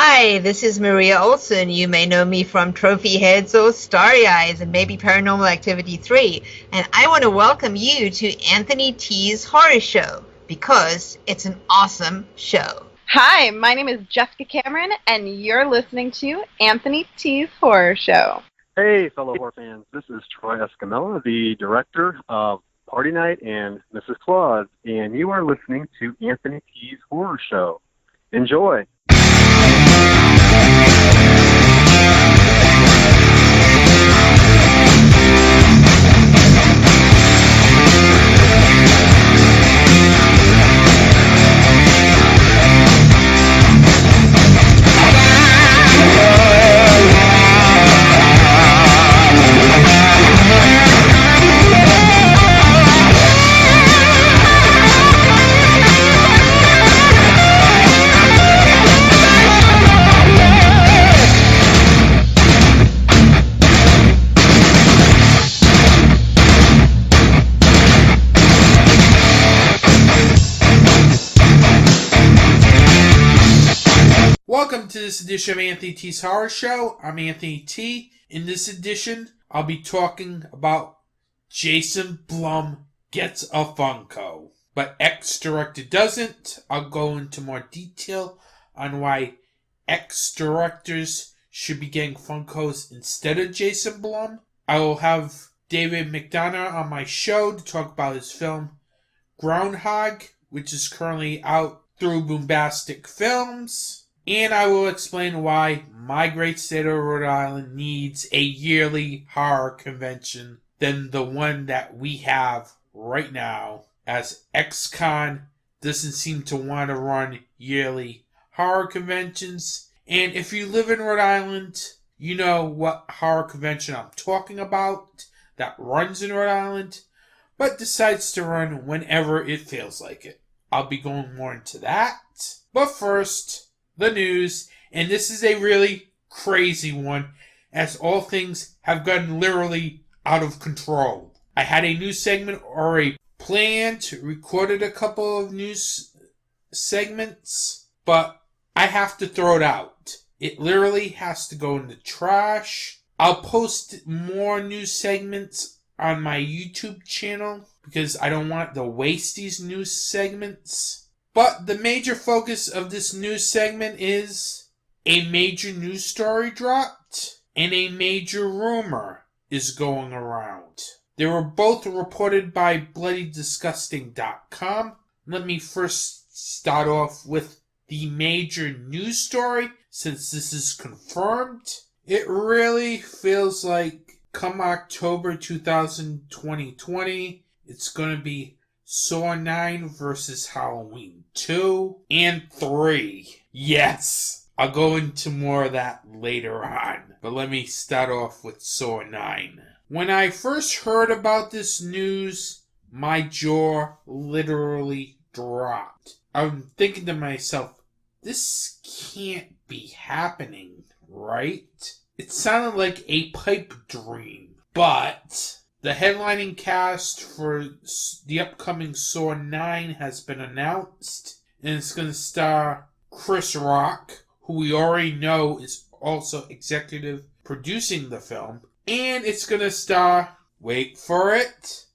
Hi, this is Maria Olson. You may know me from Trophy Heads or Starry Eyes and maybe Paranormal Activity 3. And I want to welcome you to Anthony T's Horror Show because it's an awesome show. Hi, my name is Jessica Cameron, and you're listening to Anthony T's Horror Show. Hey, fellow horror fans. This is Troy Escamilla, the director of Party Night and Mrs. Claus, and you are listening to Anthony T's Horror Show. Enjoy. Welcome to this edition of Anthony T's Horror Show. I'm Anthony T. In this edition, I'll be talking about Jason Blum Gets a Funko, but X director doesn't. I'll go into more detail on why X directors should be getting Funkos instead of Jason Blum. I will have David McDonough on my show to talk about his film Groundhog, which is currently out through Boombastic Films. And I will explain why my great state of Rhode Island needs a yearly horror convention than the one that we have right now, as XCon doesn't seem to want to run yearly horror conventions. And if you live in Rhode Island, you know what horror convention I'm talking about that runs in Rhode Island, but decides to run whenever it feels like it. I'll be going more into that. But first, the news, and this is a really crazy one, as all things have gotten literally out of control. I had a news segment already planned, recorded a couple of news segments, but I have to throw it out. It literally has to go in the trash. I'll post more news segments on my YouTube channel because I don't want to waste these news segments. But the major focus of this news segment is a major news story dropped and a major rumor is going around. They were both reported by BloodyDisgusting.com. Let me first start off with the major news story, since this is confirmed. It really feels like come October 2020, it's going to be Saw 9 versus Halloween 2 and 3. Yes! I'll go into more of that later on. But let me start off with Saw 9. When I first heard about this news, my jaw literally dropped. I'm thinking to myself, this can't be happening, right? It sounded like a pipe dream. But the headlining cast for the upcoming Saw 9 has been announced, and it's going to star Chris Rock, who we already know is also executive producing the film, and it's going to star, wait for it,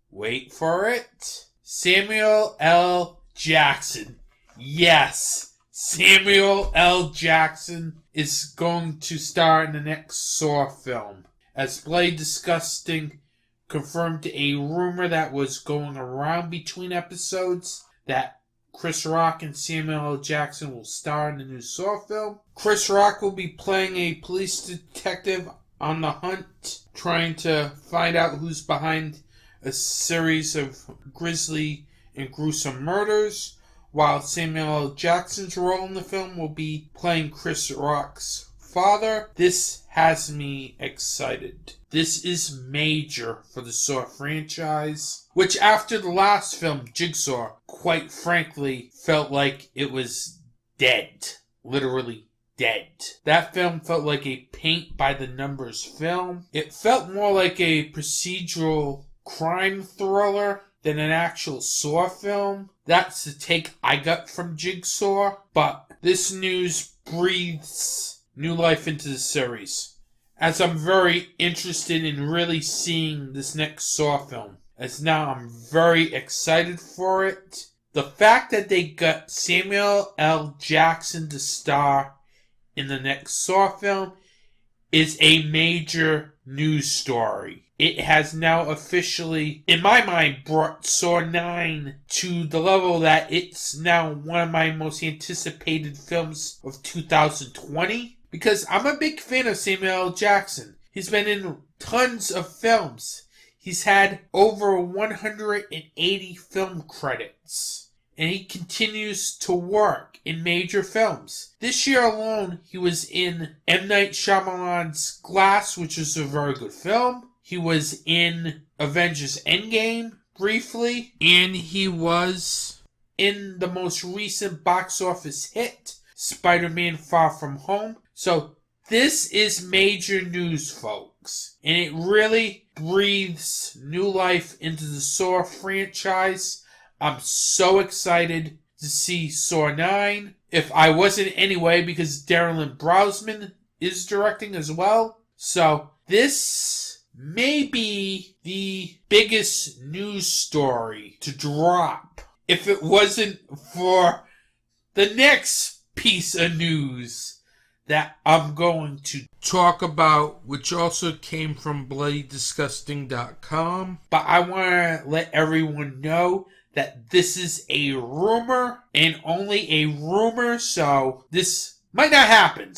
Samuel L. Jackson. Yes, Samuel L. Jackson is going to star in the next Saw film. As Bloody Disgusting confirmed a rumor that was going around between episodes that Chris Rock and Samuel L. Jackson will star in the new Saw film. Chris Rock will be playing a police detective on the hunt, trying to find out who's behind a series of grisly and gruesome murders, while Samuel L. Jackson's role in the film will be playing Chris Rock's father. This has me excited. This is major for the Saw franchise, which after the last film, Jigsaw, quite frankly, felt like it was dead. Literally dead. That film felt like a paint-by-the-numbers film. It felt more like a procedural crime thriller than an actual Saw film. That's the take I got from Jigsaw, but this news breathes new life into the series, as I'm very interested in really seeing this next Saw film, as now I'm very excited for it. The fact that they got Samuel L. Jackson to star in the next Saw film is a major news story. It has now officially, in my mind, brought Saw 9 to the level that it's now one of my most anticipated films of 2020. Because I'm a big fan of Samuel L. Jackson. He's been in tons of films. He's had over 180 film credits. And he continues to work in major films. This year alone, he was in M. Night Shyamalan's Glass, which is a very good film. He was in Avengers Endgame, briefly. And he was in the most recent box office hit, Spider-Man Far From Home. So, this is major news, folks. And it really breathes new life into the Saw franchise. I'm so excited to see Saw 9. If I wasn't anyway, because Darren Brosnan is directing as well. So, this may be the biggest news story to drop if it wasn't for the next piece of news that I'm going to talk about, which also came from bloodydisgusting.com. But I want to let everyone know that this is a rumor and only a rumor, so this might not happen.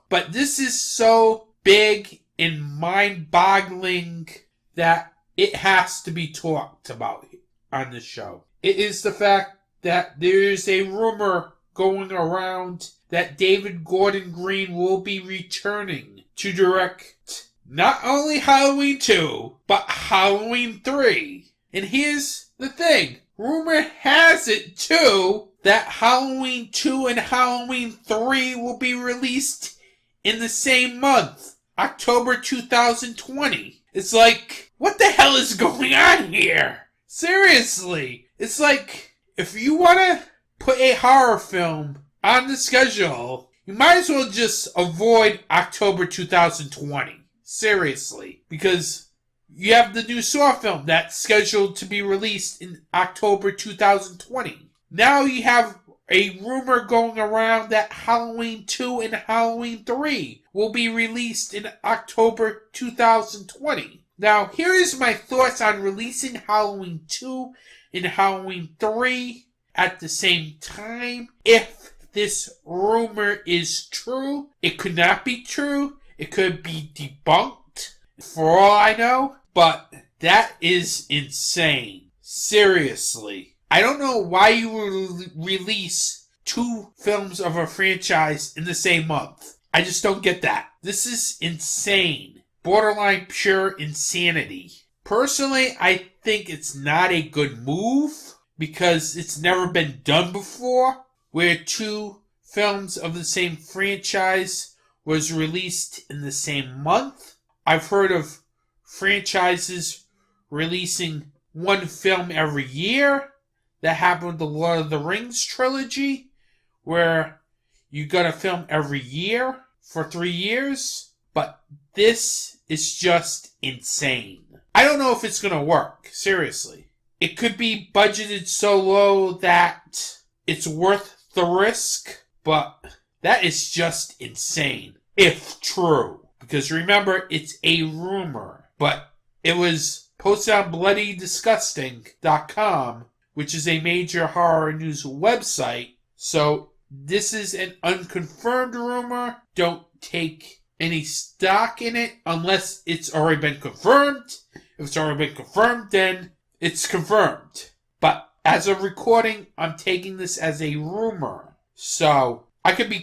But this is so big and mind-boggling that it has to be talked about on the show. It is the fact that there is a rumor going around that David Gordon Green will be returning to direct not only Halloween 2, but Halloween 3. And here's the thing. Rumor has it, too, that Halloween 2 and Halloween 3 will be released in the same month, October 2020. It's like, what the hell is going on here? Seriously. It's like, if you want to put a horror film on the schedule, you might as well just avoid October 2020. Seriously. Because you have the new Saw film that's scheduled to be released in October 2020. Now you have a rumor going around that Halloween 2 and Halloween 3 will be released in October 2020. Now, here is my thoughts on releasing Halloween 2 and Halloween 3 at the same time. If this rumor is true, it could not be true. It could be debunked, for all I know. But that is insane. Seriously. I don't know why you would release two films of a franchise in the same month. I just don't get that. This is insane. Borderline pure insanity. Personally, I think it's not a good move because it's never been done before, where two films of the same franchise was released in the same month. I've heard of franchises releasing one film every year. That happened with the Lord of the Rings trilogy, where you got a film every year for 3 years. But this is just insane. I don't know if it's going to work, seriously. It could be budgeted so low that it's worth the risk, but that is just insane, if true. Because remember, it's a rumor. But it was posted on bloodydisgusting.com, which is a major horror news website. So this is an unconfirmed rumor. Don't take any stock in it unless it's already been confirmed. If it's already been confirmed, then it's confirmed. But as of recording, I'm taking this as a rumor. So we could be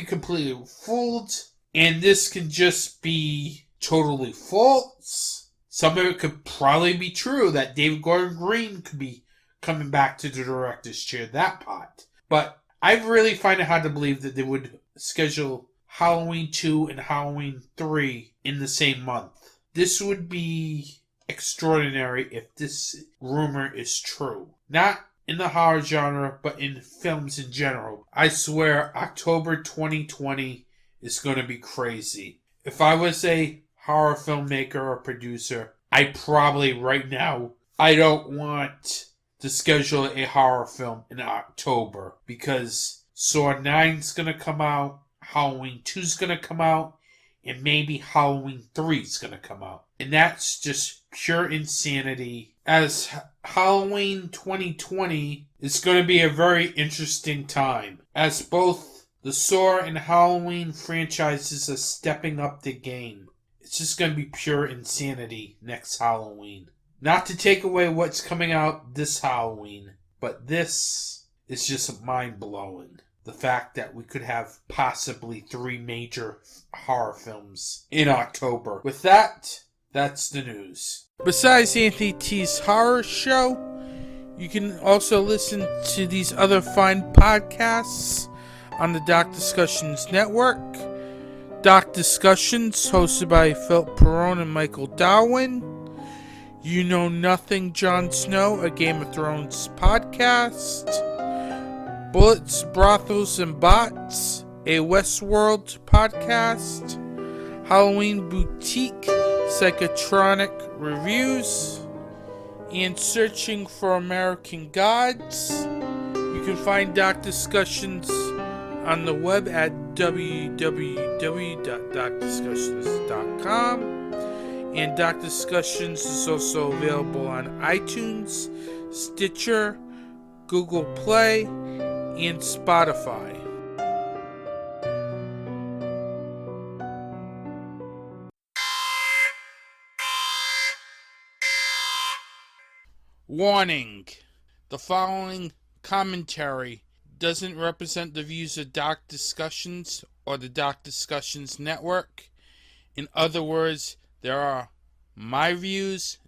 completely fooled, and this can just be totally false. Some of it could probably be true, that David Gordon Green could be coming back to the director's chair, that part. But I really find it hard to believe that they would schedule Halloween 2 and Halloween 3 in the same month. This would be extraordinary if this rumor is true. Not in the horror genre, but in films in general. I swear, October 2020 is going to be crazy. If I was a horror filmmaker or producer, I probably right now, I don't want to schedule a horror film in October because Saw 9's going to come out, Halloween 2's going to come out, and maybe Halloween 3's going to come out. And that's just pure insanity. As Halloween 2020 is going to be a very interesting time, as both the Saw and Halloween franchises are stepping up the game. It's just going to be pure insanity next Halloween. Not to take away what's coming out this Halloween, but this is just mind-blowing. The fact that we could have possibly 3 major horror films in October. With that, that's the news. Besides Anthony T's horror show, you can also listen to these other fine podcasts on the Doc Discussions Network. Doc Discussions, hosted by Philip Perrone and Michael Darwin. You Know Nothing, Jon Snow, a Game of Thrones podcast. Bullets, Brothels, and Bots, a Westworld podcast. Halloween Boutique, Psychotronic Reviews. And Searching for American Gods. You can find Doc Discussions on the web at www.docdiscussions.com. And Doc Discussions is also available on iTunes, Stitcher, Google Play, and Spotify. Warning: the following commentary doesn't represent the views of Doc Discussions or the Doc Discussions Network. In other words, there are my views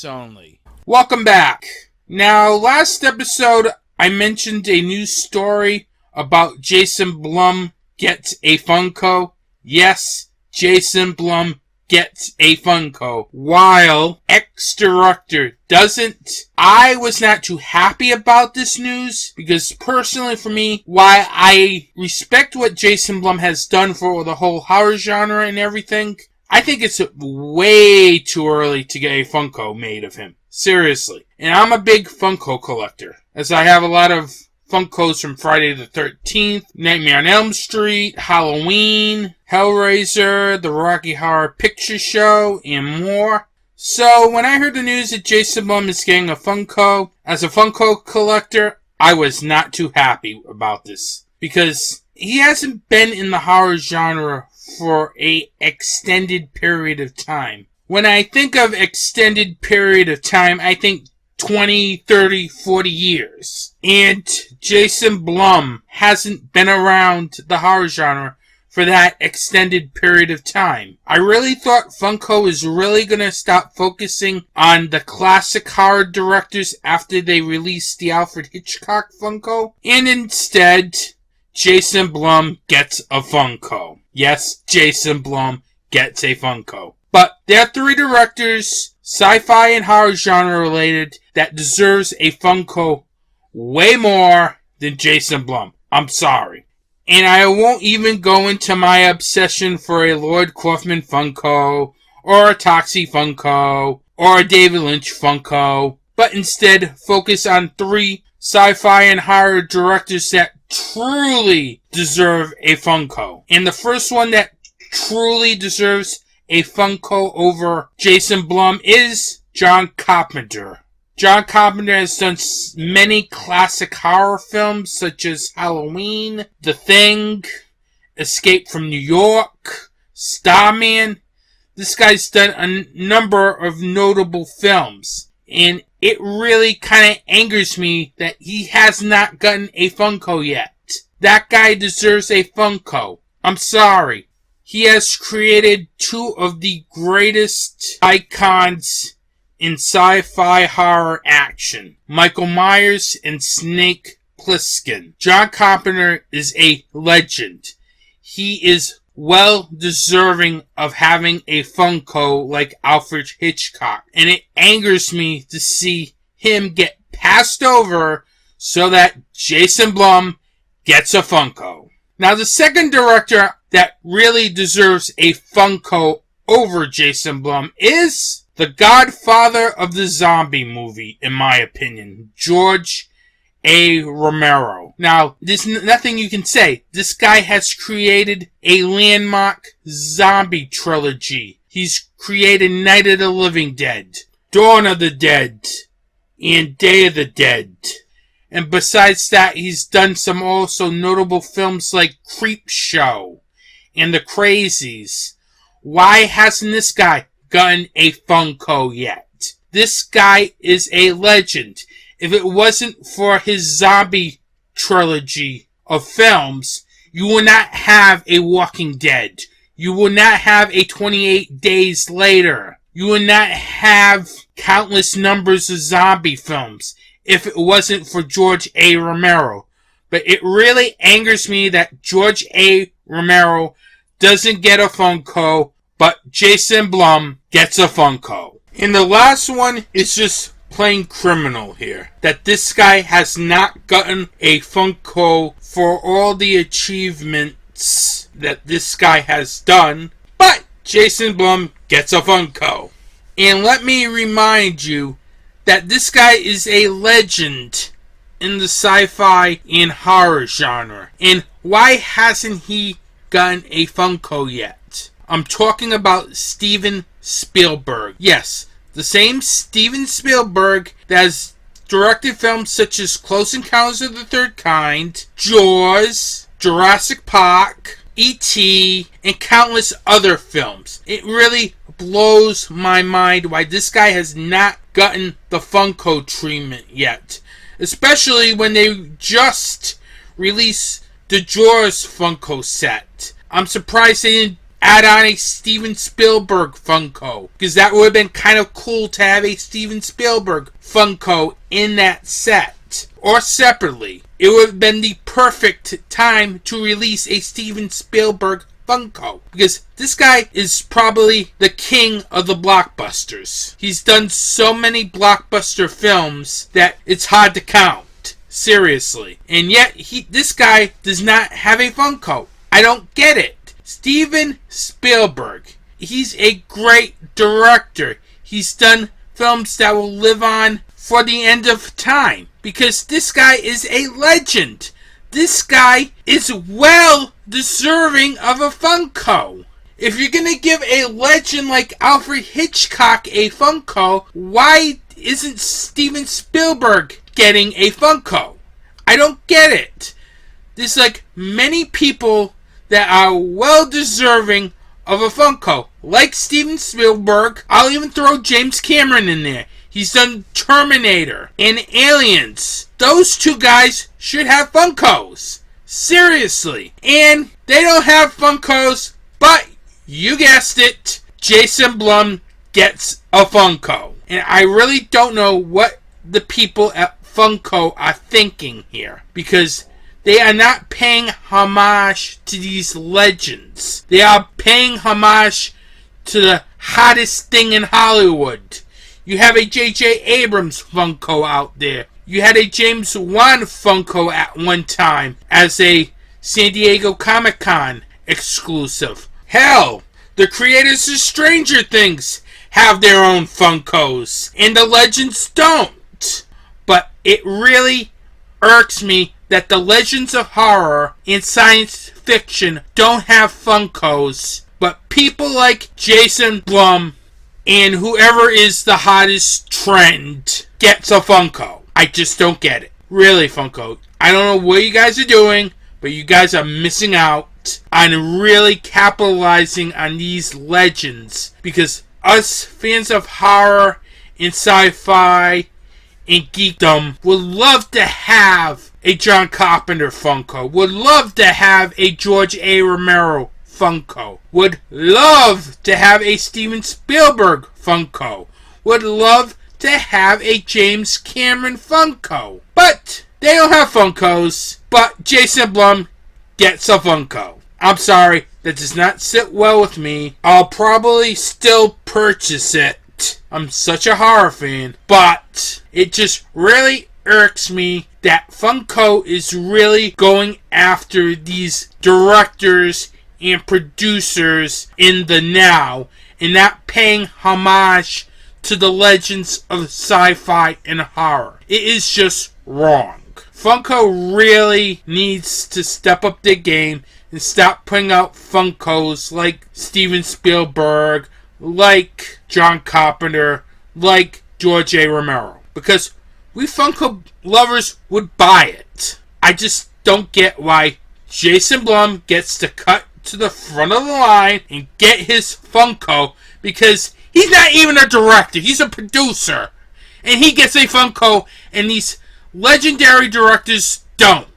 only. Welcome back. Now, last episode, I mentioned a news story about Jason Blum Gets a Funko. Yes, Jason Blum gets a Funko, while ex-director doesn't. I was not too happy about this news, because personally for me, while I respect what Jason Blum has done for the whole horror genre and everything, I think it's way too early to get a Funko made of him. Seriously. And I'm a big Funko collector, as I have a lot of Funkos from Friday the 13th, Nightmare on Elm Street, Halloween, Hellraiser, The Rocky Horror Picture Show, and more. So when I heard the news that Jason Blum is getting a Funko, as a Funko collector, I was not too happy about this. Because he hasn't been in the horror genre for an extended period of time. When I think of extended period of time, I think 20, 30, 40 years. And Jason Blum hasn't been around the horror genre for that extended period of time. I really thought Funko is really going to stop focusing on the classic horror directors after they released the Alfred Hitchcock Funko. And instead, Jason Blum gets a Funko. Yes, Jason Blum gets a Funko. But there are 3 directors, sci-fi and horror genre related, that deserves a Funko way more than Jason Blum. I'm sorry. And I won't even go into my obsession for a Lloyd Kaufman Funko, or a Toxie Funko, or a David Lynch Funko, but instead focus on 3 sci-fi and horror directors that truly deserve a Funko. And the first one that truly deserves a Funko over Jason Blum is John Carpenter. John Carpenter has done many classic horror films such as Halloween, The Thing, Escape from New York, Starman. This guy's done a number of notable films, and it really kind of angers me that he has not gotten a Funko yet. That guy deserves a Funko. I'm sorry. He has created 2 of the greatest icons in sci-fi horror action, Michael Myers and Snake Plissken. John Carpenter is a legend. He is well deserving of having a Funko like Alfred Hitchcock, and it angers me to see him get passed over so that Jason Blum gets a Funko. Now, the second director that really deserves a Funko over Jason Blum is the godfather of the zombie movie, in my opinion, George A. Romero. Now, there's nothing you can say. This guy has created a landmark zombie trilogy. He's created Night of the Living Dead, Dawn of the Dead, and Day of the Dead. And besides that, he's done some also notable films like Creepshow and The Crazies. Why hasn't this guy gotten a Funko yet? This guy is a legend. If it wasn't for his zombie trilogy of films, you would not have a Walking Dead. You would not have a 28 Days Later. You would not have countless numbers of zombie films if it wasn't for George A. Romero. But it really angers me that George A. Romero doesn't get a Funko, but Jason Blum gets a Funko. And the last one is just plain criminal here. That this guy has not gotten a Funko for all the achievements that this guy has done, but Jason Blum gets a Funko. And let me remind you that this guy is a legend in the sci-fi and horror genre. And why hasn't he gotten a Funko yet? I'm talking about Steven Spielberg. Yes, the same Steven Spielberg that has directed films such as Close Encounters of the Third Kind, Jaws, Jurassic Park, E.T., and countless other films. It really blows my mind why this guy has not gotten the Funko treatment yet. Especially when they just released the Jaws Funko set. I'm surprised they didn't add on a Steven Spielberg Funko, because that would have been kind of cool to have a Steven Spielberg Funko in that set, or separately. It would have been the perfect time to release a Steven Spielberg Funko, because this guy is probably the king of the blockbusters. He's done so many blockbuster films that it's hard to count, seriously, and yet this guy does not have a Funko. I don't get it. Steven Spielberg, he's a great director. He's done films that will live on for the end of time, because this guy is a legend. This guy is well deserving of a Funko. If you're gonna give a legend like Alfred Hitchcock a Funko, why isn't Steven Spielberg getting a Funko? I don't get it. There's like many people that are well deserving of a Funko, like Steven Spielberg. I'll even throw James Cameron in there. He's done Terminator and Aliens. Those two guys should have Funkos. Seriously. And they don't have Funkos, but you guessed it, Jason Blum gets a Funko. And I really don't know what the people at Funko are thinking here, because they are not paying homage to these legends. They are paying homage to the hottest thing in Hollywood. You have a J.J. Abrams Funko out there. You had a James Wan Funko at one time as a San Diego Comic-Con exclusive. Hell, the creators of Stranger Things have their own Funkos, and the legends don't. But it really irks me that the legends of horror and science fiction don't have Funkos, but people like Jason Blum and whoever is the hottest trend gets a Funko. I just don't get it. Really, Funko. I don't know what you guys are doing, but you guys are missing out on really capitalizing on these legends, because us fans of horror and sci-fi and geekdom would love to have a John Carpenter Funko, would love to have a George A. Romero Funko, would love to have a Steven Spielberg Funko, would love to have a James Cameron Funko. But they don't have Funkos, but Jason Blum gets a Funko. I'm sorry, that does not sit well with me. I'll probably still purchase it. I'm such a horror fan, but it just really irks me that Funko is really going after these directors and producers in the now and not paying homage to the legends of sci-fi and horror. It is just wrong. Funko really needs to step up their game and stop putting out Funkos like Steven Spielberg, like John Carpenter, like George A. Romero. Because we Funko lovers would buy it. I just don't get why Jason Blum gets to cut to the front of the line and get his Funko, because he's not even a director, he's a producer. And he gets a Funko and these legendary directors don't.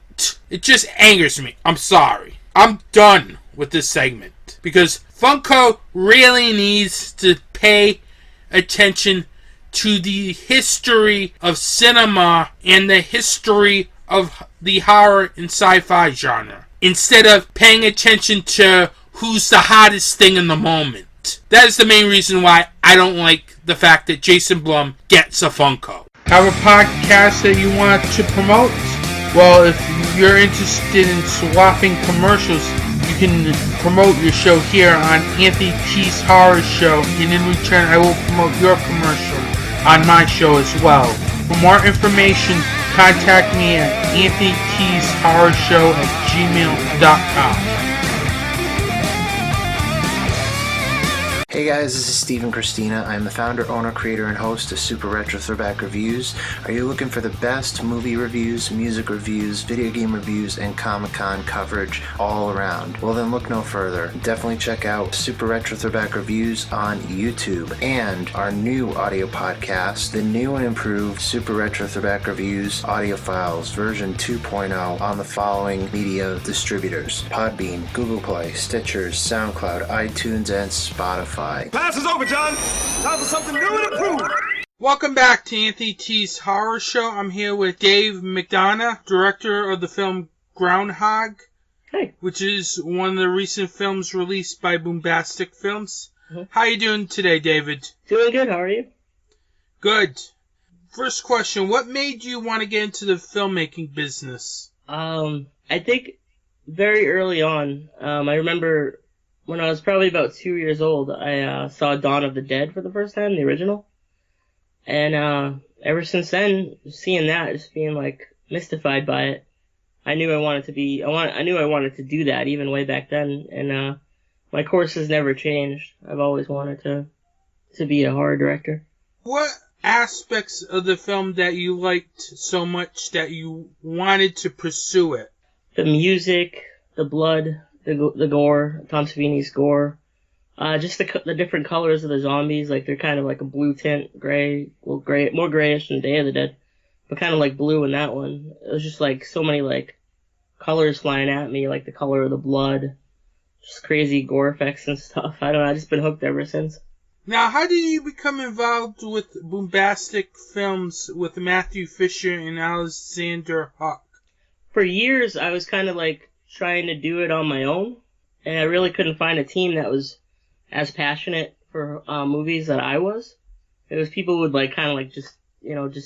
It just angers me. I'm sorry. I'm done with this segment. Because Funko really needs to pay attention to the history of cinema and the history of the horror and sci-fi genre, instead of paying attention to who's the hottest thing in the moment. That is the main reason why I don't like the fact that Jason Blum gets a Funko. Have a podcast that you want to promote? Well, if you're interested in swapping commercials, you can promote your show here on Anthony T's Horror Show, and in return I will promote your commercial on my show as well. For more information, contact me at anthonytshorrorshow@gmail.com. Hey guys, this is Steve Christina. I'm the founder, owner, creator, and host of Super Retro Throwback Reviews. Are you looking for the best movie reviews, music reviews, video game reviews, and Comic-Con coverage all around? Well then look no further. Definitely check out Super Retro Throwback Reviews on YouTube and our new audio podcast, the new and improved Super Retro Throwback Reviews audio files version 2.0 on the following media distributors: Podbean, Google Play, Stitcher, SoundCloud, iTunes, and Spotify. Pass is over, John. Time for something new and improved. Welcome back to Anthony T's Horror Show. I'm here with Dave McDonough, director of the film Groundhog, which is one of the recent films released by Boombastic Films. How you doing today, David? Doing good. How are you? Good. First question, what made you want to get into the filmmaking business? I think very early on, I remember when I was probably about 2 years old, I saw Dawn of the Dead for the first time, the original. And ever since then, seeing that, just being like mystified by it, I knew I wanted to do that even way back then. And my course has never changed. I've always wanted to be a horror director. What aspects of the film that you liked so much that you wanted to pursue it? The music, the blood, the gore, Tom Savini's gore, just the different colors of the zombies, like they're kind of like a blue tint, gray, more grayish than Day of the Dead, but kind of like blue in that one. It was just like so many like colors flying at me, like the color of the blood, just crazy gore effects and stuff. I don't know, I've just been hooked ever since. Now, how did you become involved with Boombastic Films with Matthew Fisher and Alexander Huck? For years, I was kind of like trying to do it on my own, and I really couldn't find a team that was as passionate for movies that I was. It was people who would like kind of like just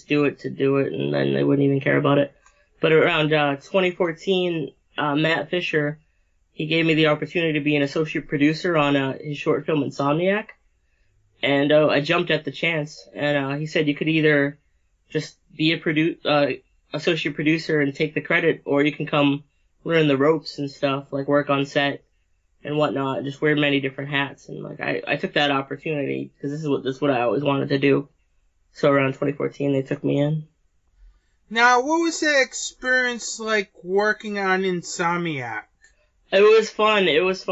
do it to do it, and then they wouldn't even care about it. But around 2014, Matt Fisher, he gave me the opportunity to be an associate producer on his short film Insomniac, and I jumped at the chance. And he said you could either just be a associate producer and take the credit, or you can come learn the ropes and stuff, like work on set and whatnot, just wear many different hats. And like I took that opportunity because this is what I always wanted to do. So around 2014, they took me in. Now, what was that experience like working on Insomniac? It was fun. That was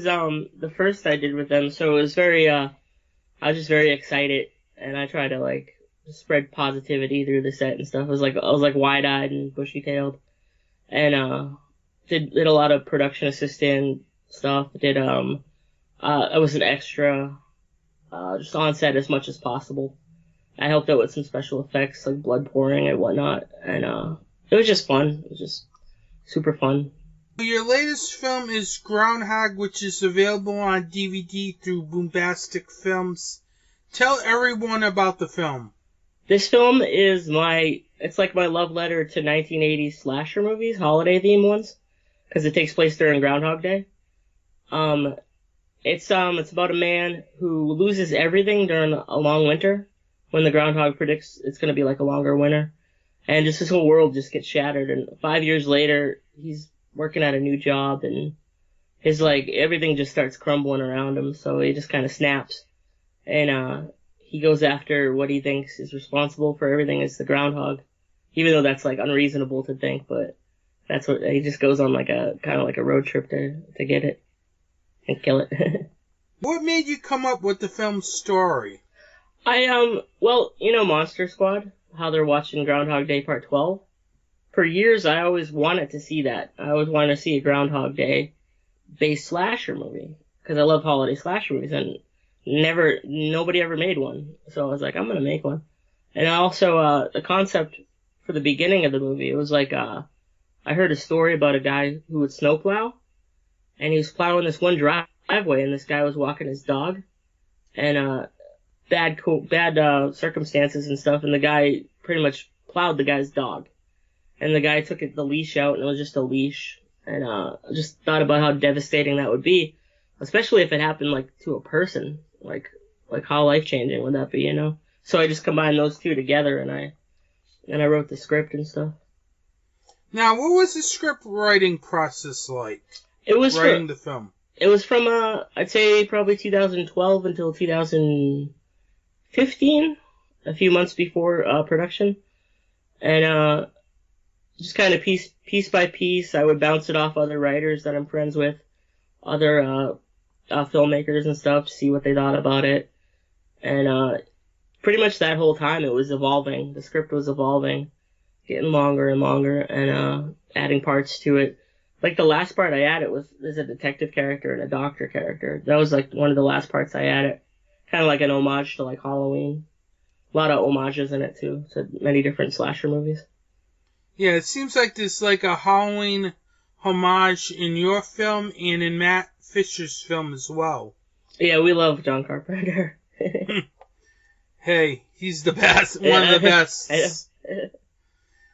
the first I did with them, so it was very I was just very excited, and I tried to like spread positivity through the set and stuff. I was like wide-eyed and bushy-tailed, and did a lot of production assistant stuff. I was an extra, just on set as much as possible. I helped out with some special effects like blood pouring and whatnot, and it was just fun. It was just super fun. Your latest film is Groundhog, which is available on DVD through Boombastic Films. Tell everyone about the film. This film is my it's like my love letter to 1980s slasher movies, holiday themed ones, because it takes place during Groundhog Day. It's about a man who loses everything during a long winter when the groundhog predicts it's going to be like a longer winter, and just his whole world just gets shattered. And 5 years later, he's working at a new job, and his everything just starts crumbling around him. So he just kind of snaps, and he goes after what he thinks is responsible for everything. Is the groundhog, even though that's unreasonable to think, but that's what he just goes on a kind of like a road trip to get it and kill it. What made you come up with the film's story? Well, Monster Squad, how they're watching Groundhog Day Part 12. For years, I always wanted to see that. I always wanted to see a Groundhog Day-based slasher movie, because I love holiday slasher movies, and nobody ever made one. So I was like, I'm gonna make one. And also, the concept for the beginning of the movie, it was I heard a story about a guy who would snowplow, and he was plowing this one driveway, and this guy was walking his dog, and bad circumstances and stuff, and the guy pretty much plowed the guy's dog, and the guy took the leash out, and it was just a leash, and I just thought about how devastating that would be, especially if it happened to a person, like how life changing would that be, So I just combined those two together, and I wrote the script and stuff. Now, what was the script writing process like? It was writing the film. It was from I'd say probably 2012 until 2015, a few months before production, and just kind of piece by piece, I would bounce it off other writers that I'm friends with, other filmmakers and stuff, to see what they thought about it, and pretty much that whole time it was evolving. The script was evolving, getting longer and longer, and adding parts to it. The last part I added there's a detective character and a doctor character. That was one of the last parts I added. Kind of like an homage to Halloween. A lot of homages in it too, to many different slasher movies. Yeah, it seems like there's a Halloween homage in your film and in Matt Fisher's film as well. Yeah, we love John Carpenter. Hey, he's the best. One of the best.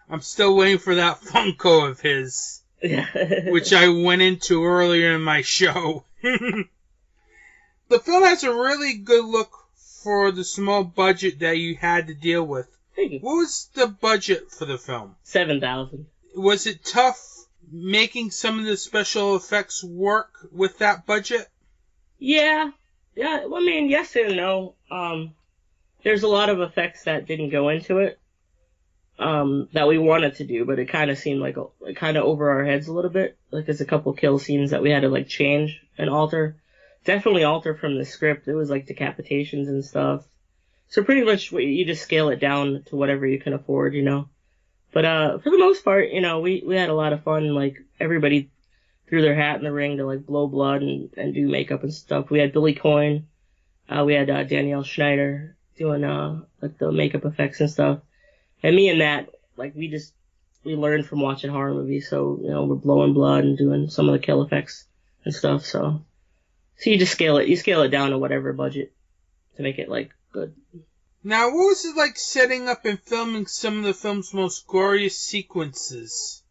I'm still waiting for that Funko of his. Which I went into earlier in my show. The film has a really good look for the small budget that you had to deal with. Thank you. What was the budget for the film? $7,000. Was it tough making some of the special effects work with that budget? Yeah. Well, I mean, yes and no. There's a lot of effects that didn't go into it. That we wanted to do, but it kind of seemed kind of over our heads a little bit. There's a couple kill scenes that we had to change and alter. Definitely alter from the script. It was decapitations and stuff. So pretty much you just scale it down to whatever you can afford, But for the most part, we had a lot of fun. Everybody threw their hat in the ring to blow blood and do makeup and stuff. We had Billy Coyne. We had Danielle Schneider doing the makeup effects and stuff. And me and Matt, we learned from watching horror movies, so, we're blowing blood and doing some of the kill effects and stuff, so you just scale it down to whatever budget to make it, good. Now, what was it like setting up and filming some of the film's most glorious sequences?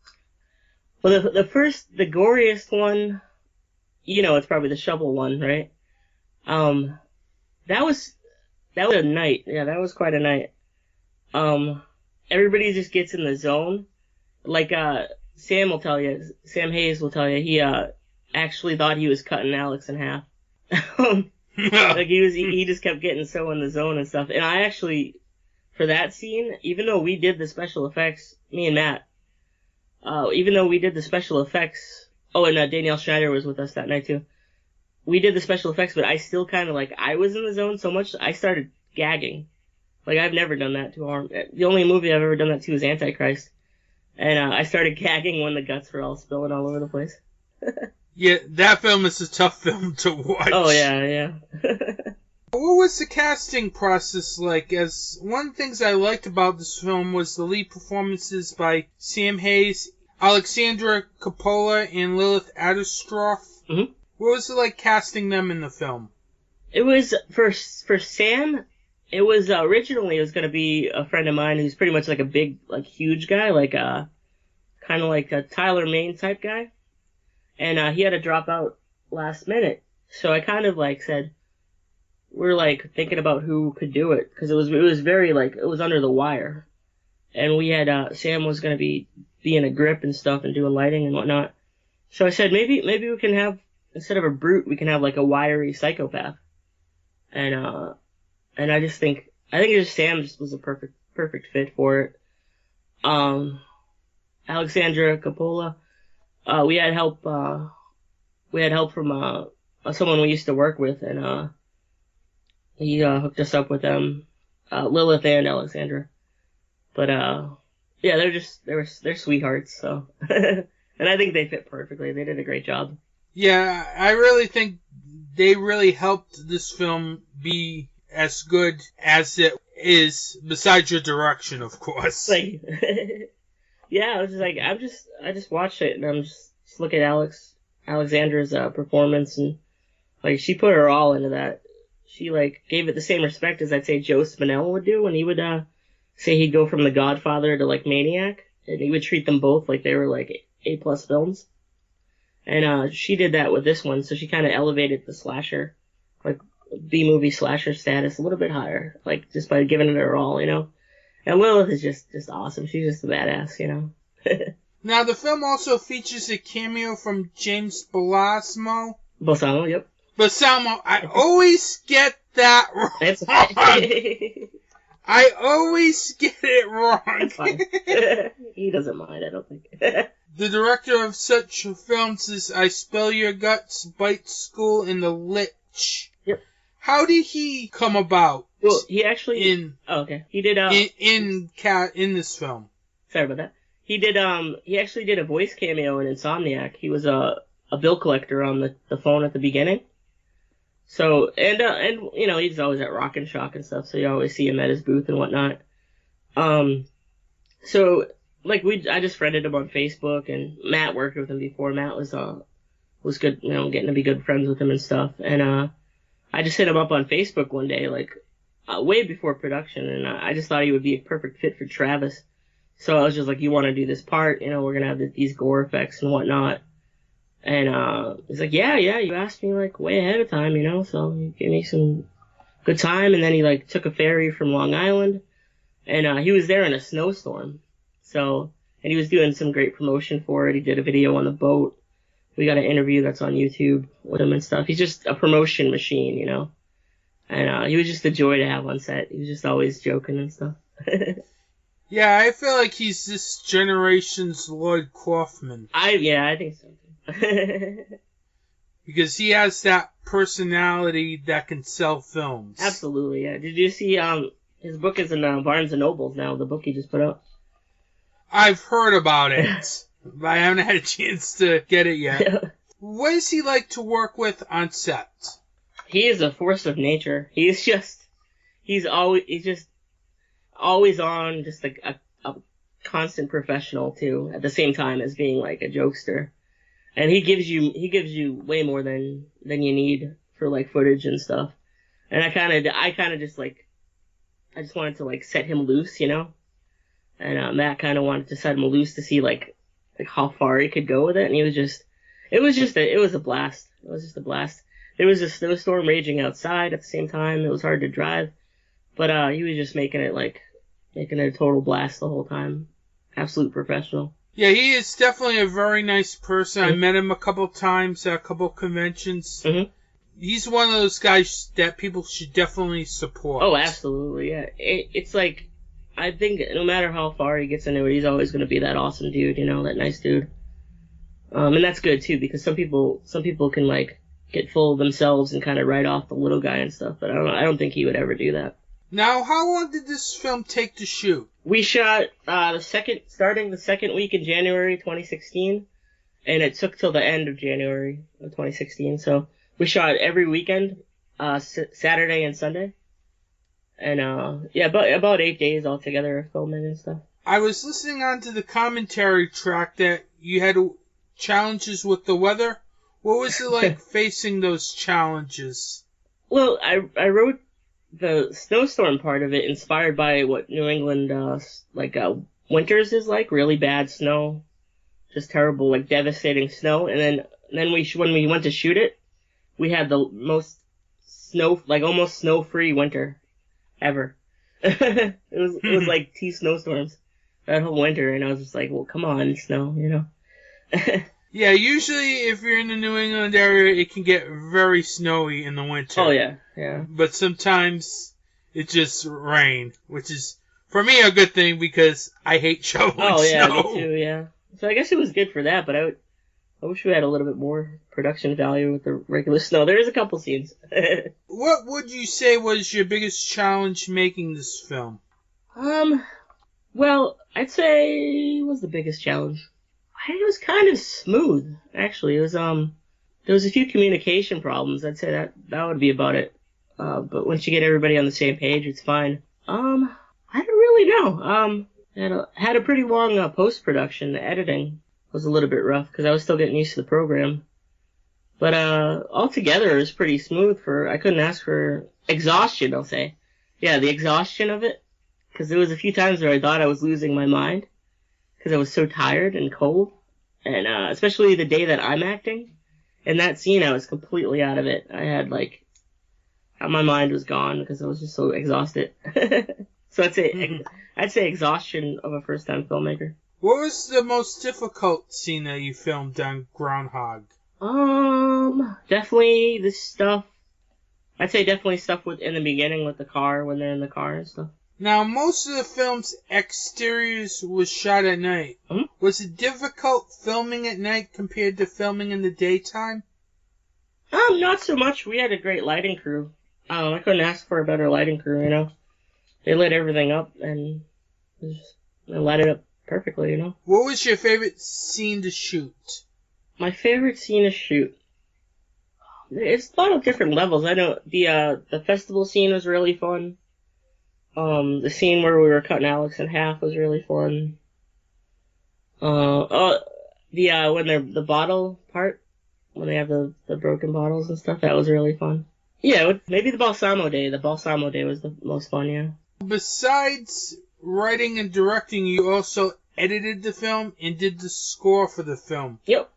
Well, the goriest one, it's probably the shovel one, right? That was a night. Yeah, that was quite a night. Everybody just gets in the zone. Sam Hayes will tell you, he actually thought he was cutting Alex in half. He just kept getting so in the zone and stuff. And I actually, for that scene, even though we did the special effects, me and Matt, even though we did the special effects, and Danielle Schneider was with us that night too. We did the special effects, but I still kind of I was in the zone so much, I started gagging. I've never done that to horror. The only movie I've ever done that to is Antichrist. And I started gagging when the guts were all spilling all over the place. Yeah, that film is a tough film to watch. Oh, yeah. What was the casting process like? As one of the things I liked about this film was the lead performances by Sam Hayes, Alexandra Coppola, and Lilith Adderstroff. What was it like casting them in the film? It was, for Sam, It was originally it was going to be a friend of mine who's pretty much like a big, like huge guy, like kind of like a Tyler Mane type guy, and he had to drop out last minute. So I kind of like said, we're like thinking about who could do it because it was very like it was under the wire, and we had Sam was going to be in a grip and stuff and doing lighting and whatnot. So I said maybe we can have, instead of a brute, we can have like a wiry psychopath, and I just think Sam just was a perfect fit for it. Alexandra Coppola, we had help from someone we used to work with, and he hooked us up with them, Lilith and Alexandra. But yeah, they're sweethearts. So, and I think they fit perfectly. They did a great job. Yeah, I really think they really helped this film be as good as it is, besides your direction, of course. Like, yeah, I was just like, I just watched it, and I'm just look at Alexandra's performance, and like she put her all into that. She like gave it the same respect as I'd say Joe Spinell would do when he would say he'd go from The Godfather to like Maniac, and he would treat them both like they were like A+ films. And she did that with this one, so she kind of elevated the slasher, like B-movie slasher status a little bit higher, like just by giving it her all, you know. And Lilith is just awesome. She's just a badass, you know. Now, the film also features a cameo from James Balsamo. Balsamo, yep. Balsamo, I always get that wrong. That's I always get it wrong. That's fine. He doesn't mind, I don't think. The director of such films is I Spell Your Guts, Bite School, and The Lich. Yep. How did he come about? Well, he actually he did in this film. Sorry about that. He actually did a voice cameo in Insomniac. He was a bill collector on the phone at the beginning. So and you know, he's always at Rock and Shock and stuff, so you always see him at his booth and whatnot. So like I just friended him on Facebook, and Matt worked with him before. Matt was good, you know, getting to be good friends with him and stuff. And I just hit him up on Facebook one day, like way before production, and I just thought he would be a perfect fit for Travis. So I was just like, you want to do this part? You know, we're gonna have these gore effects and whatnot. And he's like, yeah, you asked me like way ahead of time, you know, so he gave me some good time. And then he like took a ferry from Long Island, and he was there in a snowstorm. So, and he was doing some great promotion for it. He did a video on the boat. We got an interview that's on YouTube with him and stuff. He's just a promotion machine, you know. And he was just a joy to have on set. He was just always joking and stuff. Yeah, I feel like he's this generation's Lloyd Kaufman. I think so too. Because he has that personality that can sell films. Absolutely, yeah. Did you see his book is in Barnes & Nobles now, the book he just put out? I've heard about it, but I haven't had a chance to get it yet. What does he like to work with on set? He is a force of nature. He's just always on, just like a constant professional too, at the same time as being like a jokester. And he gives you way more than you need for like footage and stuff. And I kind of just wanted to like set him loose, you know. And Matt kind of wanted to set him loose to see like how far he could go with it. And it was a blast. It was just a blast. There was a snowstorm raging outside at the same time. It was hard to drive, but he was just making it a total blast the whole time. Absolute professional. Yeah, he is definitely a very nice person. Mm-hmm. I met him a couple times at a couple conventions. Mm-hmm. He's one of those guys that people should definitely support. Oh, absolutely, yeah. It's like, I think no matter how far he gets into it, he's always going to be that awesome dude, you know, that nice dude. And that's good too, because some people can like get full of themselves and kind of write off the little guy and stuff, but I don't think he would ever do that. Now, how long did this film take to shoot? We shot starting the second week in January 2016, and it took till the end of January of 2016. So we shot every weekend, Saturday and Sunday, and about 8 days altogether of filming and stuff. I was listening onto the commentary track that you had challenges with the weather. What was it like facing those challenges? Well, I wrote the snowstorm part of it inspired by what New England, winters is like, really bad snow, just terrible, like devastating snow. And then when we went to shoot it, we had the most snow, like almost snow-free winter ever. It was like 2 snowstorms that whole winter, and I was just like, well, come on, snow, you know. Yeah, usually if you're in the New England area, it can get very snowy in the winter. Oh, yeah, yeah. But sometimes it just rain, which is, for me, a good thing because I hate shoveling snow. Oh, yeah, me too, yeah. So I guess it was good for that, but I wish we had a little bit more production value with the regular snow. There is a couple scenes. What would you say was your biggest challenge making this film? Well, I'd say it was the biggest challenge. It was kind of smooth, actually. It was, there was a few communication problems. I'd say that would be about it. But once you get everybody on the same page, it's fine. I don't really know. Had a pretty long post-production. The editing was a little bit rough because I was still getting used to the program. But altogether, it was pretty smooth. I couldn't ask for exhaustion, I'll say. Yeah, the exhaustion of it. Because there was a few times where I thought I was losing my mind because I was so tired and cold. And especially the day that I'm acting. In that scene, I was completely out of it. I had, my mind was gone because I was just so exhausted. So I'd say exhaustion of a first-time filmmaker. What was the most difficult scene that you filmed on Groundhog? Definitely the stuff. I'd say definitely stuff in the beginning with the car, when they're in the car and stuff. Now, most of the film's exteriors was shot at night. Hmm? Was it difficult filming at night compared to filming in the daytime? Not so much. We had a great lighting crew. I couldn't ask for a better lighting crew, you know. They lit everything up and they lit it up perfectly, you know. What was your favorite scene to shoot? My favorite scene to shoot? It's a lot of different levels. I know the festival scene was really fun. The scene where we were cutting Alex in half was really fun. When they're the bottle part, when they have the broken bottles and stuff, that was really fun. Yeah, maybe the Balsamo Day. The Balsamo Day was the most fun, yeah. Besides writing and directing, you also edited the film and did the score for the film. Yep.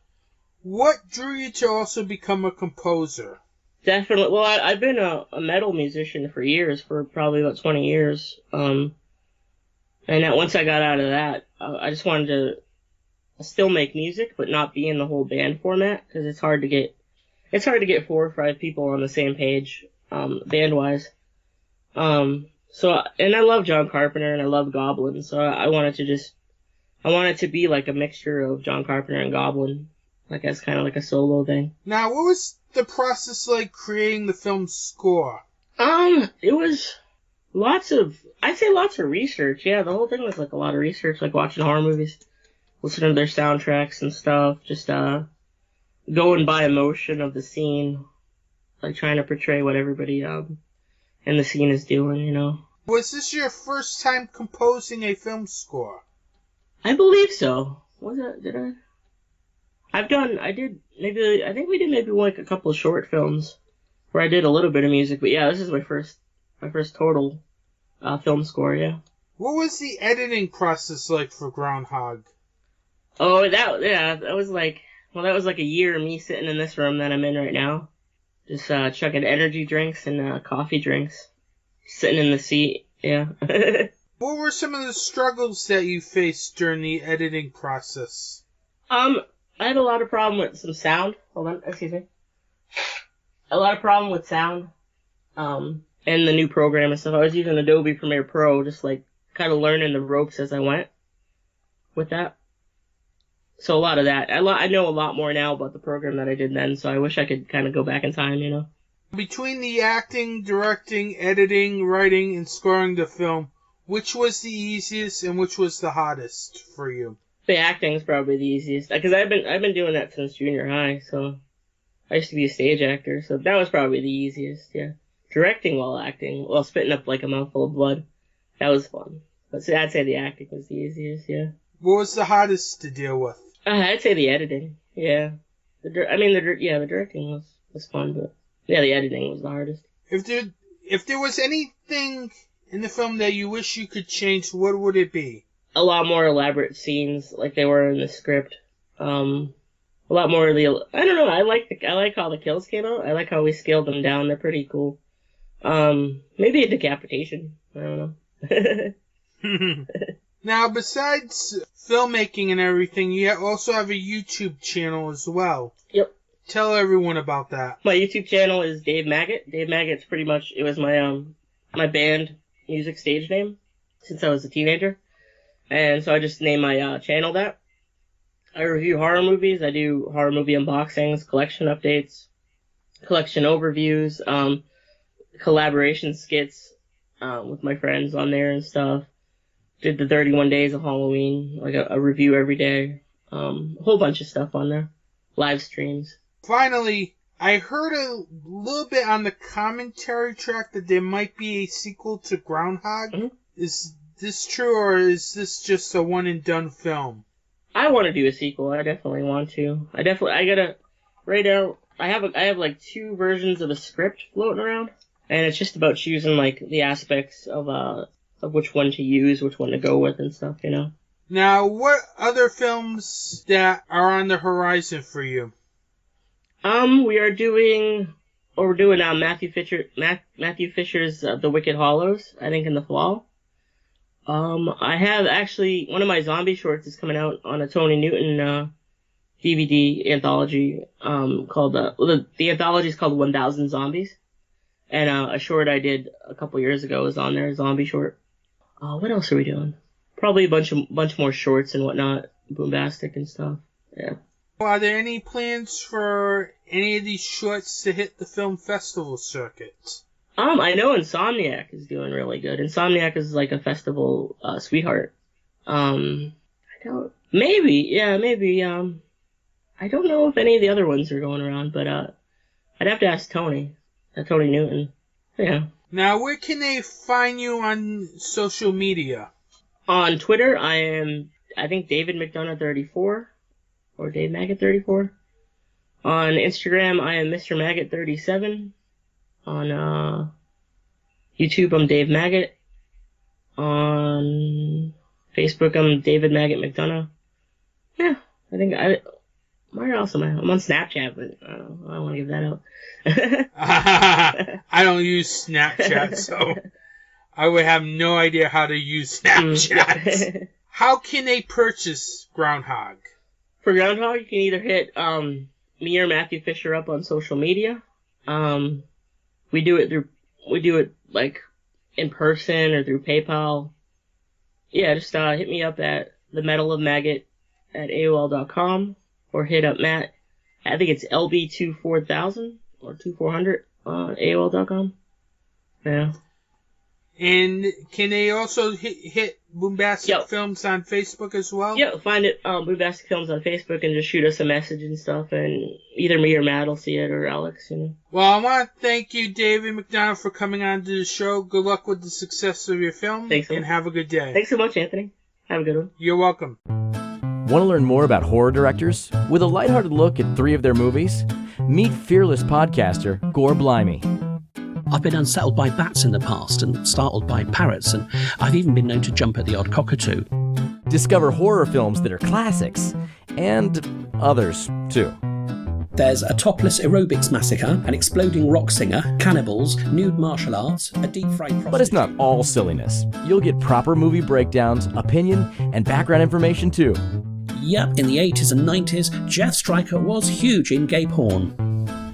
What drew you to also become a composer? Definitely. Well, I've been a metal musician for years, for probably about 20 years. And once I got out of that, I just wanted to still make music, but not be in the whole band format, because it's hard to get 4 or 5 people on the same page, band-wise. And I love John Carpenter and I love Goblin, so I wanted to be like a mixture of John Carpenter and Goblin, like as kind of like a solo thing. Now, what was the process like creating the film's score? It was lots of research. Yeah, the whole thing was like a lot of research, like watching horror movies, listening to their soundtracks and stuff, just going by emotion of the scene, like trying to portray what everybody in the scene is doing, you know. Was this your first time composing a film score? I believe so. Was it? Did I? I think we did maybe like a couple of short films where I did a little bit of music, but yeah, this is my first total film score, yeah. What was the editing process like for Groundhog? Oh, that was like a year of me sitting in this room that I'm in right now. Just chugging energy drinks and coffee drinks. Sitting in the seat, yeah. What were some of the struggles that you faced during the editing process? I had a lot of problem with some sound. Hold on, excuse me. A lot of problem with sound. And the new program and stuff. I was using Adobe Premiere Pro, just like kind of learning the ropes as I went with that. So a lot of that. I know a lot more now about the program that I did then, so I wish I could kind of go back in time, you know. Between the acting, directing, editing, writing, and scoring the film, which was the easiest and which was the hardest for you? The acting is probably the easiest, because I've been doing that since junior high, so I used to be a stage actor, so that was probably the easiest, yeah. Directing while spitting up like a mouthful of blood, that was fun. But I'd say the acting was the easiest, yeah. What was the hardest to deal with? I'd say the editing, yeah. The directing was fun, but yeah, the editing was the hardest. If If there was anything in the film that you wish you could change, what would it be? A lot more elaborate scenes, like they were in the script. A lot more of the. I don't know. I like how the kills came out. I like how we scaled them down. They're pretty cool. Maybe a decapitation. I don't know. Now, besides filmmaking and everything, you also have a YouTube channel as well. Yep. Tell everyone about that. My YouTube channel is Dave Maggot. Dave Maggot's pretty much, it was my my band music stage name since I was a teenager. And so I just named my channel that. I review horror movies. I do horror movie unboxings, collection updates, collection overviews, collaboration skits with my friends on there and stuff. Did the 31 Days of Halloween, like a review every day. A whole bunch of stuff on there. Live streams. Finally, I heard a little bit on the commentary track that there might be a sequel to Groundhog. Mm-hmm. Is this true, or is this just a one-and-done film? I want to do a sequel. I definitely want to. Right now, I have like 2 versions of a script floating around, and it's just about choosing like the aspects of which one to use, which one to go with and stuff, you know. Now, what other films that are on the horizon for you? We're doing Matthew Fisher's The Wicked Hollows, I think in the fall. I have actually, one of my zombie shorts is coming out on a Tony Newton, DVD anthology, called, the anthology is called 1000 Zombies. And, a short I did a couple years ago is on there, a zombie short. What else are we doing? Probably a bunch more shorts and whatnot, boombastic and stuff. Yeah. Are there any plans for any of these shorts to hit the film festival circuit? I know Insomniac is doing really good. Insomniac is like a festival sweetheart. Maybe. I don't know if any of the other ones are going around, but I'd have to ask Tony Newton. Yeah. Now, where can they find you on social media? On Twitter, I think David McDonough 34 or Dave Maggot 34. On Instagram, I am Mr. Maggot 37. On YouTube, I'm Dave Maggot. On Facebook, I'm David Maggot McDonough. Yeah, where else am I? I'm on Snapchat, but I don't want to give that out. I don't use Snapchat, so I would have no idea how to use Snapchat. How can they purchase Groundhog? For Groundhog, you can either hit me or Matthew Fisher up on social media. We do it like in person or through PayPal. Yeah, just hit me up at themetalofmaggot@AOL.com or hit up Matt. I think it's LB24,000 or 2400 on AOL.com. Yeah. And can they also hit Boombastic Films on Facebook as well? Yeah, find it Boombastic Films on Facebook and just shoot us a message and stuff, and either me or Matt will see it, or Alex, you know. Well, I want to thank you, David McDonough, for coming on to the show. Good luck with the success of your film. Thanks, and have a good day. Thanks so much, Anthony. Have a good one. You're welcome. Want to learn more about horror directors? With a lighthearted look at 3 of their movies? Meet fearless podcaster Gore Blimey. I've been unsettled by bats in the past and startled by parrots, and I've even been known to jump at the odd cockatoo. Discover horror films that are classics, and others, too. There's a topless aerobics massacre, an exploding rock singer, cannibals, nude martial arts, a deep-fried prostitute... But it's not all silliness. You'll get proper movie breakdowns, opinion, and background information, too. Yep, in the 80s and 90s, Jeff Stryker was huge in gay porn.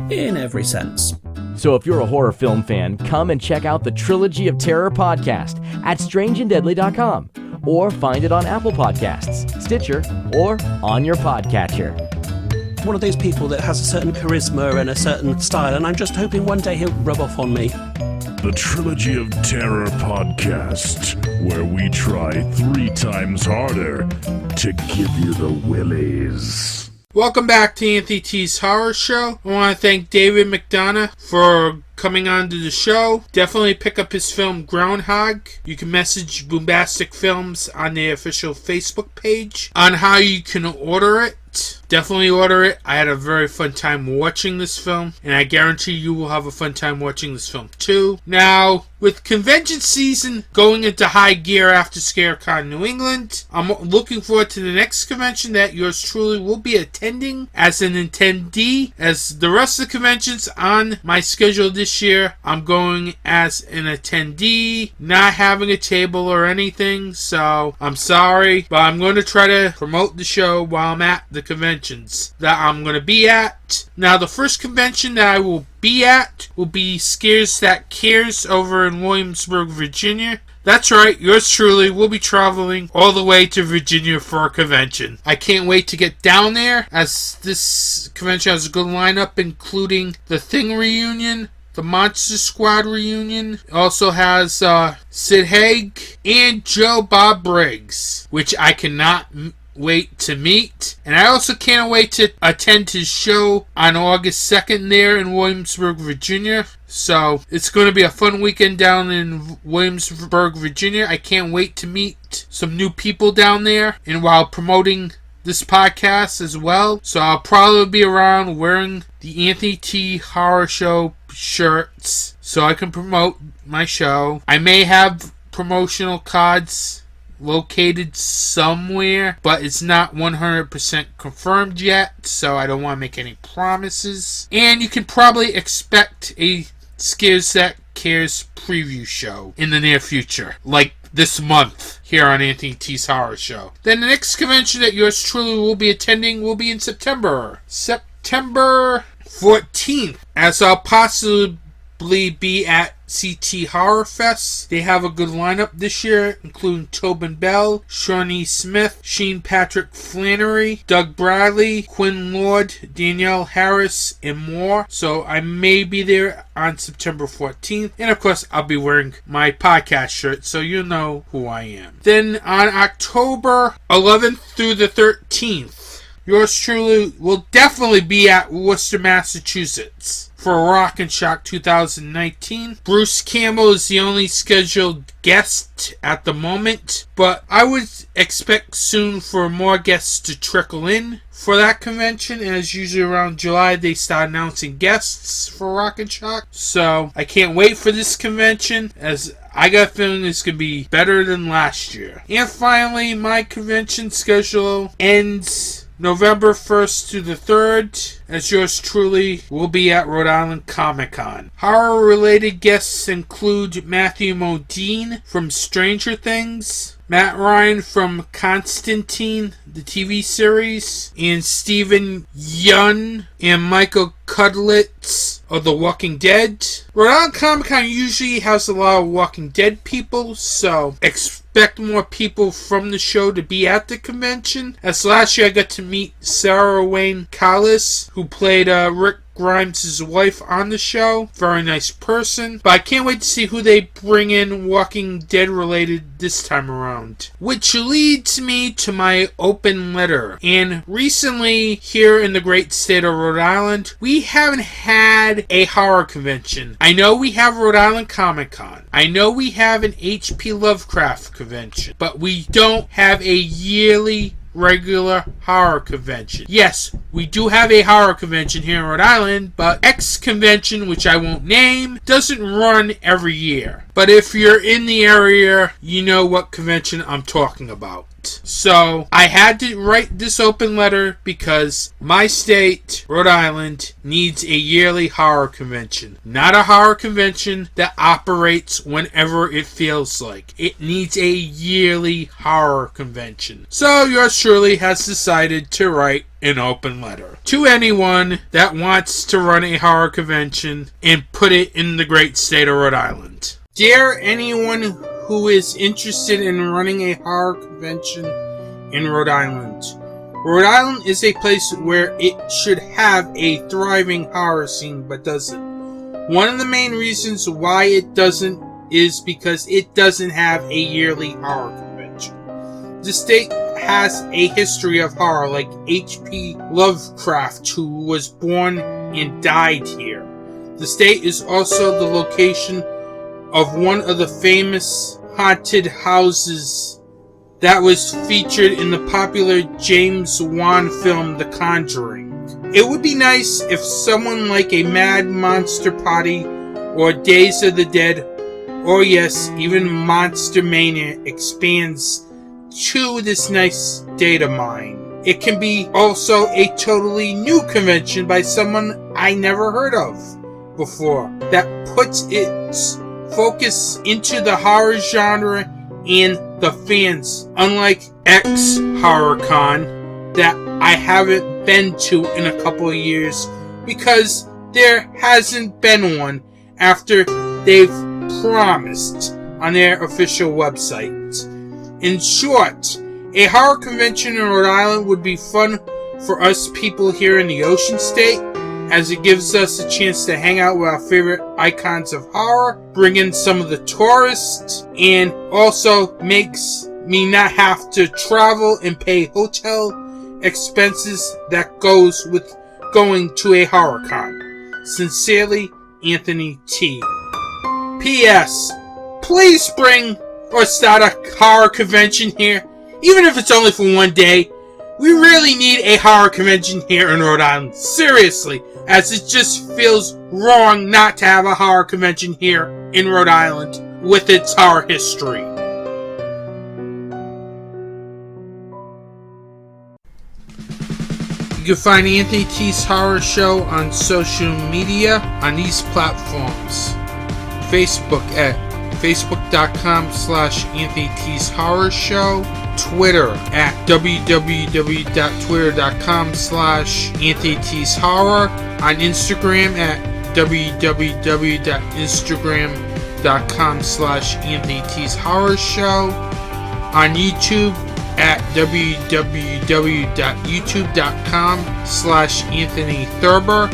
In every sense. So if you're a horror film fan, come and check out the Trilogy of Terror podcast at strangeanddeadly.com, or find it on Apple Podcasts, Stitcher, or on your podcatcher. One of those people that has a certain charisma and a certain style, and I'm just hoping one day he'll rub off on me. The Trilogy of Terror podcast, where we try 3 times harder to give you the willies. Welcome back to Anthony T's Horror Show. I want to thank David McDonough for coming on to the show. Definitely pick up his film Groundhog. You can message Boombastic Films on their official Facebook page on how you can order it. definitely order it. I had a very fun time watching this film, and I guarantee you will have a fun time watching this film too. Now, with convention season going into high gear after ScareCon New England, I'm looking forward to the next convention that yours truly will be attending as an attendee. As the rest of the conventions on my schedule this year, I'm going as an attendee, not having a table or anything, so I'm sorry, but I'm going to try to promote the show while I'm at the conventions that I'm going to be at. Now, the first convention that I will be at will be Scares That Cares over in Williamsburg, Virginia. That's right, yours truly will be traveling all the way to Virginia for a convention. I can't wait to get down there, as this convention has a good lineup, including the Thing reunion, the Monster Squad reunion. It also has Sid Haig and Joe Bob Briggs, which I cannot wait to meet. And I also can't wait to attend his show on August 2nd there in Williamsburg, Virginia. So it's going to be a fun weekend down in Williamsburg, Virginia. I can't wait to meet some new people down there, and while promoting this podcast as well. So I'll probably be around wearing the Anthony T. Horror Show shirts so I can promote my show. I may have promotional cards located somewhere, but it's not 100% confirmed yet, so I don't want to make any promises. And you can probably expect a Scares That Cares preview show in the near future, like this month here on Anthony T's Horror Show. Then the next convention that yours truly will be attending will be in September 14th, as I'll possibly be at CT Horror Fest. They have a good lineup this year, including Tobin Bell, Shawnee Smith, Sheen Patrick Flannery, Doug Bradley, Quinn Lord, Danielle Harris, and more. So I may be there on September 14th. And of course, I'll be wearing my podcast shirt, so you know who I am. Then on October 11th through the 13th, yours truly will definitely be at Worcester, Massachusetts for Rock and Shock 2019. Bruce Campbell is the only scheduled guest at the moment, but I would expect soon for more guests to trickle in for that convention, as usually around July they start announcing guests for Rock and Shock. So I can't wait for this convention, as I got a feeling it's going to be better than last year. And finally, my convention schedule ends November 1st to the 3rd, as yours truly will be at Rhode Island Comic Con. Horror-related guests include Matthew Modine from Stranger Things, Matt Ryan from Constantine, the TV series, and Stephen Yeun and Michael Cudlitz of The Walking Dead. Rhode Island Comic Con usually has a lot of Walking Dead people, so expect more people from the show to be at the convention. As last year I got to meet Sarah Wayne Callis, who played Rick Grimes' wife on the show. Very nice person. But I can't wait to see who they bring in Walking Dead related this time around. Which leads me to my open letter. And recently, here in the great state of Rhode Island, we haven't had a horror convention. I know we have Rhode Island Comic Con. I know we have an H.P. Lovecraft convention. But we don't have a yearly regular horror convention. Yes, we do have a horror convention here in Rhode Island, but X convention, which I won't name, doesn't run every year. But if you're in the area, you know what convention I'm talking about. So I had to write this open letter because my state, Rhode Island, needs a yearly horror convention. Not a horror convention that operates whenever it feels like. It needs a yearly horror convention. So yours truly has decided to write an open letter to anyone that wants to run a horror convention and put it in the great state of Rhode Island. Dear anyone who is interested in running a horror convention in Rhode Island. Rhode Island is a place where it should have a thriving horror scene, but doesn't. One of the main reasons why it doesn't is because it doesn't have a yearly horror convention. The state has a history of horror, like H.P. Lovecraft, who was born and died here. The state is also the location of one of the famous haunted houses that was featured in the popular James Wan film The Conjuring. It would be nice if someone like a Mad Monster Party or Days of the Dead, or yes, even Monster Mania expands to this nice data mine. It can be also a totally new convention by someone I never heard of before that puts its focus into the horror genre and the fans, unlike X HorrorCon that I haven't been to in a couple of years because there hasn't been one after they've promised on their official website. In short, a horror convention in Rhode Island would be fun for us people here in the Ocean State, as it gives us a chance to hang out with our favorite icons of horror, bring in some of the tourists, and also makes me not have to travel and pay hotel expenses that goes with going to a horror con. Sincerely, Anthony T. P.S. Please bring or start a horror convention here. Even if it's only for one day, we really need a horror convention here in Rhode Island. Seriously, as it just feels wrong not to have a horror convention here in Rhode Island with its horror history. You can find Anthony T's Horror Show on social media on these platforms. Facebook at facebook.com/Anthony T's Horror Show. Twitter at www.twitter.com/Anthony T's Horror. On Instagram at www.instagram.com/Anthony T's Horror Show. On YouTube at www.youtube.com/Anthony Thurber.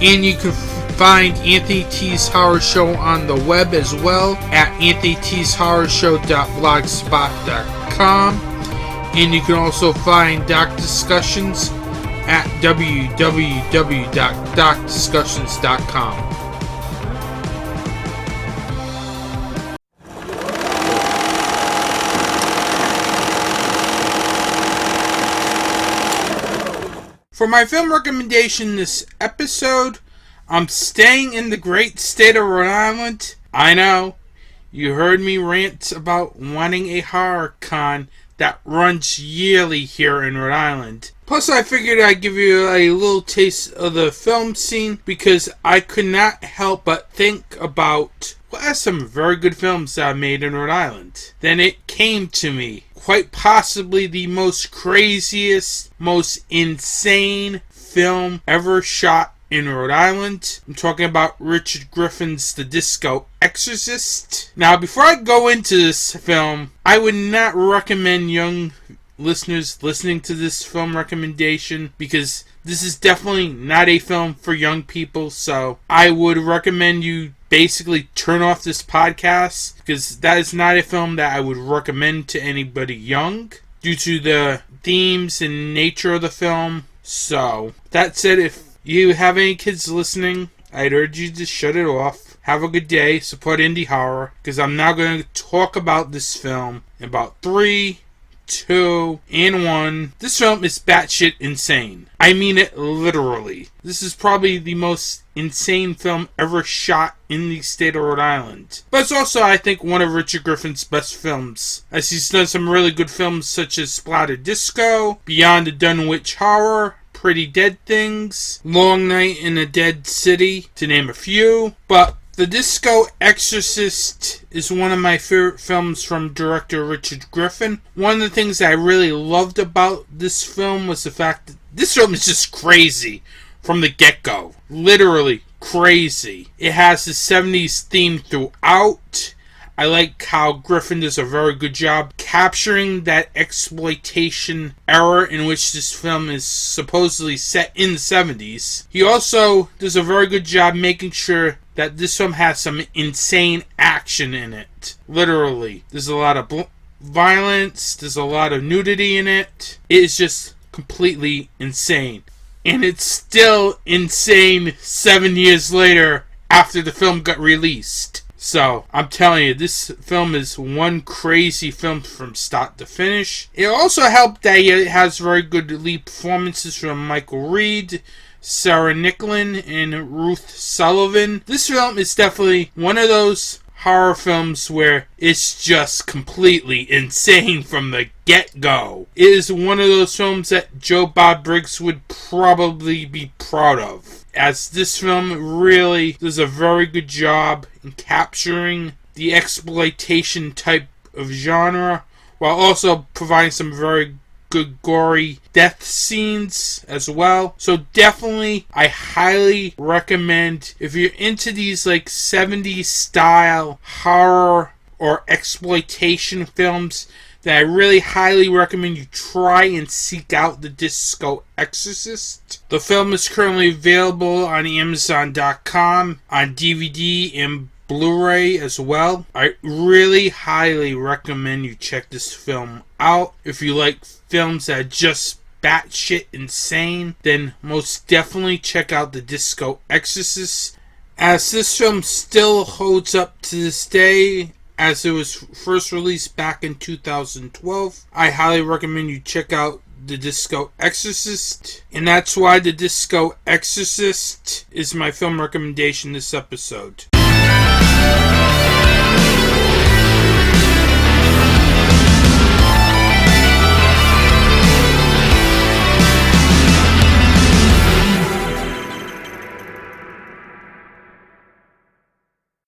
And you can find Anthony T's Horror Show on the web as well at anthonytshorrorshow.blogspot.com. And you can also find Doc Discussions at www.docdiscussions.com. For my film recommendation this episode, I'm staying in the great state of Rhode Island. I know, you heard me rant about wanting a horror con that runs yearly here in Rhode Island. Plus, I figured I'd give you a little taste of the film scene because I could not help but think about what are some very good films that I made in Rhode Island. Then it came to me. Quite possibly the most craziest, most insane film ever shot in Rhode Island. I'm talking about Richard Griffin's The Disco Exorcist. Now, before I go into this film, I would not recommend young listeners listening to this film recommendation because this is definitely not a film for young people, so I would recommend you basically turn off this podcast because that is not a film that I would recommend to anybody young due to the themes and nature of the film. So, that said, if you have any kids listening, I'd urge you to shut it off. Have a good day. Support indie horror because I'm now going to talk about this film in about 3, 2, and 1. This film is batshit insane. I mean it literally. This is probably the most insane film ever shot in the state of Rhode Island. But it's also, I think, one of Richard Griffin's best films, as he's done some really good films such as Splatter Disco, Beyond the Dunwich Horror, Pretty Dead Things, Long Night in a Dead City, to name a few. But The Disco Exorcist is one of my favorite films from director Richard Griffin. One of the things that I really loved about this film was the fact that this film is just crazy from the get-go. Literally crazy. It has the 70s theme throughout. I like how Griffin does a very good job capturing that exploitation era in which this film is supposedly set in the 70s. He also does a very good job making sure that this film has some insane action in it. Literally. There's a lot of violence. There's a lot of nudity in it. It is just completely insane. And it's still insane 7 years later after the film got released. So, I'm telling you, this film is one crazy film from start to finish. It also helped that it has very good lead performances from Michael Reed, Sarah Nicklin, and Ruth Sullivan. This film is definitely one of those horror films where it's just completely insane from the get-go. It is one of those films that Joe Bob Briggs would probably be proud of, as this film really does a very good job in capturing the exploitation type of genre while also providing some very good gory death scenes as well. So definitely I highly recommend, if you're into these like 70s style horror or exploitation films, then I really highly recommend you try and seek out The Disco Exorcist. The film is currently available on Amazon.com on DVD and Blu-ray as well. I really highly recommend you check this film out. If you like films that are just batshit insane, then most definitely check out The Disco Exorcist, as this film still holds up to this day, as it was first released back in 2012. I highly recommend you check out The Disco Exorcist, and that's why The Disco Exorcist is my film recommendation this episode.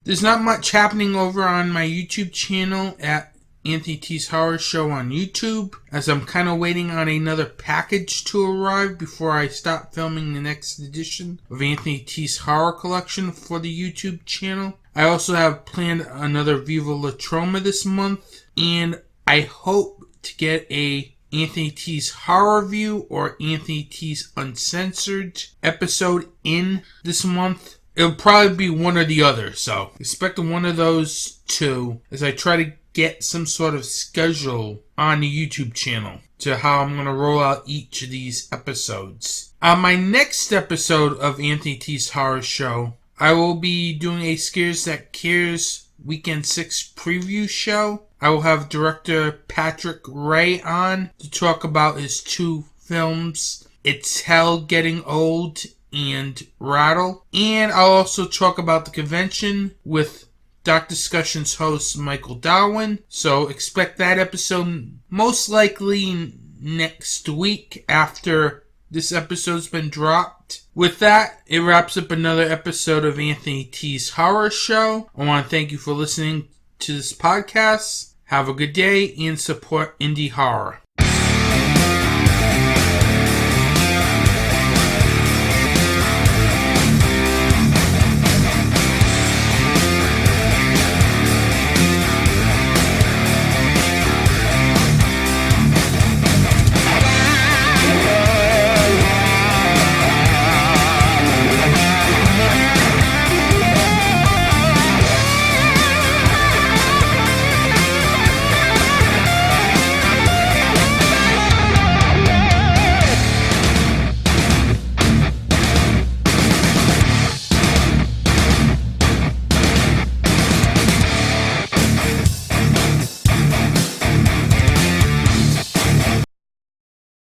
There's not much happening over on my YouTube channel at Anthony T's Horror Show on YouTube, as I'm kind of waiting on another package to arrive before I start filming the next edition of Anthony T's Horror Collection for the YouTube channel. I also have planned another Viva La Troma this month, and I hope to get a Anthony T's Horror Review or Anthony T's Uncensored episode in this month. It'll probably be one or the other, so expect one of those two as I try to get some sort of schedule on the YouTube channel to how I'm going to roll out each of these episodes. On my next episode of Anthony T's Horror Show, I will be doing a Scares That Cares Weekend 6 preview show. I will have director Patrick Ray on to talk about his two films, It's Hell Getting Old and Rattle. And I'll also talk about the convention with Dark Discussions host Michael Darwin. So expect that episode most likely next week after this episode's been dropped. With that, it wraps up another episode of Anthony T's Horror Show. I want to thank you for listening to this podcast. Have a good day and support indie horror.